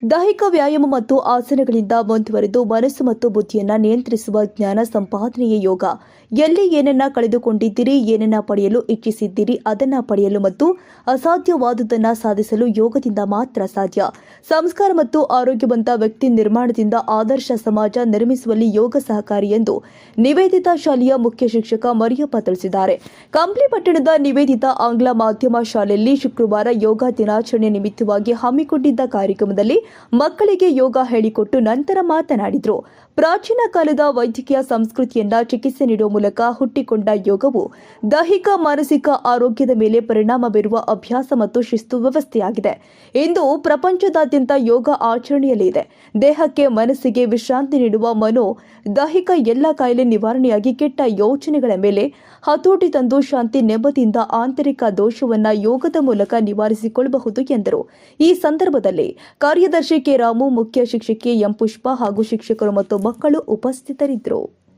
ದೈಹಿಕ ವ್ಯಾಯಾಮ ಮತ್ತು ಆಸನಗಳಿಂದ ಮುಂದುವರೆದು ಮನಸ್ಸು ಮತ್ತು ಬುದ್ಧಿಯನ್ನು ನಿಯಂತ್ರಿಸುವ ಜ್ಞಾನ ಸಂಪಾದನೆಯ ಯೋಗ. ಎಲ್ಲಿ ಏನನ್ನ ಕಳೆದುಕೊಂಡಿದ್ದೀರಿ, ಏನನ್ನ ಪಡೆಯಲು ಇಚ್ಛಿಸಿದ್ದೀರಿ ಅದನ್ನ ಪಡೆಯಲು ಮತ್ತು ಅಸಾಧ್ಯವಾದುದನ್ನು ಸಾಧಿಸಲು ಯೋಗದಿಂದ ಮಾತ್ರ ಸಾಧ್ಯ. ಸಂಸ್ಕಾರ ಮತ್ತು ಆರೋಗ್ಯವಂತ ವ್ಯಕ್ತಿ ನಿರ್ಮಾಣದಿಂದ ಆದರ್ಶ ಸಮಾಜ ನಿರ್ಮಿಸುವಲ್ಲಿ ಯೋಗ ಸಹಕಾರಿ ಎಂದು ನಿವೇದಿತಾ ಶಾಲೆಯ ಮುಖ್ಯ ಶಿಕ್ಷಕ ಮರಿಯಪ್ಪ ತಿಳಿಸಿದ್ದಾರೆ. ಕಂಪ್ಲಿ ಪಟ್ಟಣದ ನಿವೇದಿತಾ ಆಂಗ್ಲ ಮಾಧ್ಯಮ ಶಾಲೆಯಲ್ಲಿ ಶುಕ್ರವಾರ ಯೋಗ ದಿನಾಚರಣೆ ನಿಮಿತ್ತವಾಗಿ ಹಮ್ಮಿಕೊಂಡಿದ್ದ ಕಾರ್ಯಕ್ರಮದಲ್ಲಿ ಮಕ್ಕಳಿಗೆ ಯೋಗ ಹೇಳಿಕೊಟ್ಟು ನಂತರ ಮಾತನಾಡಿದರು. ಪ್ರಾಚೀನ ಕಾಲದ ವೈದ್ಯಕೀಯ ಸಂಸ್ಕೃತಿಯನ್ನ ಚಿಕಿತ್ಸೆ ನೀಡುವ ಮೂಲಕ ಹುಟ್ಟಿಕೊಂಡ ಯೋಗವು ದೈಹಿಕ ಮಾನಸಿಕ ಆರೋಗ್ಯದ ಮೇಲೆ ಪರಿಣಾಮ ಬೀರುವ ಅಭ್ಯಾಸ ಮತ್ತು ಶಿಸ್ತು ವ್ಯವಸ್ಥೆಯಾಗಿದೆ. ಇಂದು ಪ್ರಪಂಚದಾದ್ಯಂತ ಯೋಗ ಆಚರಣೆಯಲ್ಲಿ ಇದೆ. ದೇಹಕ್ಕೆ ಮನಸ್ಸಿಗೆ ವಿಶ್ರಾಂತಿ ನೀಡುವ ಮನೋ ದೈಹಿಕ ಎಲ್ಲ ಕಾಯಿಲೆ ನಿವಾರಣೆಯಾಗಿ ಕೆಟ್ಟ ಯೋಚನೆಗಳ ಮೇಲೆ ಹತೋಟಿ ತಂದು ಶಾಂತಿ ನೆಮ್ಮದಿಯಿಂದ ಆಂತರಿಕ ದೋಷವನ್ನ ಯೋಗದ ಮೂಲಕ ನಿವಾರಿಸಿಕೊಳ್ಳಬಹುದು ಎಂದರು. ಈ ಸಂದರ್ಭದಲ್ಲಿ ಕಾರ್ಯದರ್ಶಿ ಕೆ ರಾಮು, ಮುಖ್ಯ ಶಿಕ್ಷಕಿ ಎಂ ಪುಷ್ಪ ಹಾಗೂ ಶಿಕ್ಷಕರು ಮತ್ತು ಮಕ್ಕಳು ಉಪಸ್ಥಿತರಿದ್ದರು.